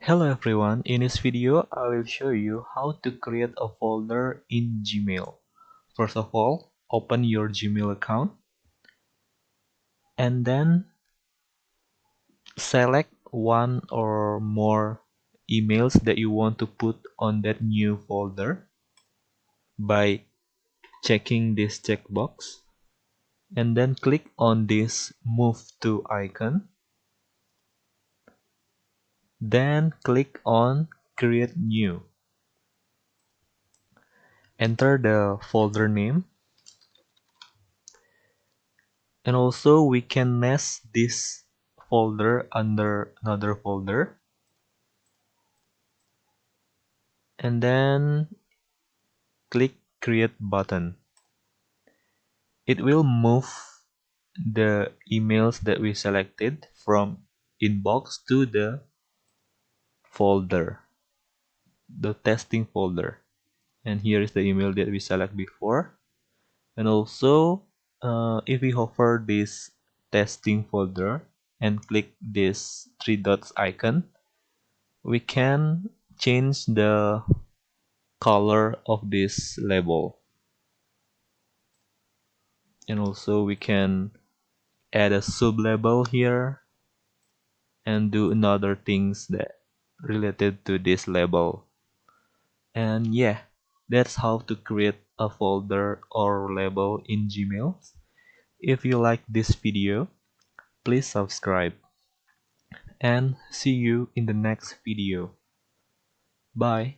Hello everyone, in this video I will show you how to create a folder in Gmail. First of all, open your Gmail account and then select one or more emails that you want to put on that new folder by checking this checkbox, and then click on this move to icon. Then click on create new. Enter the folder name, and also we can nest this folder under another folder, and then click create button. It will move the emails that we selected from inbox to the folder, the testing folder. And here is the email that we select before. And also if we hover this testing folder and click this three dots icon, we can change the color of this label, and also we can add a sub label here and do another things that related to this label. And yeah, that's how to create a folder or label in Gmail. If you like this video, please subscribe and see you in the next video. Bye.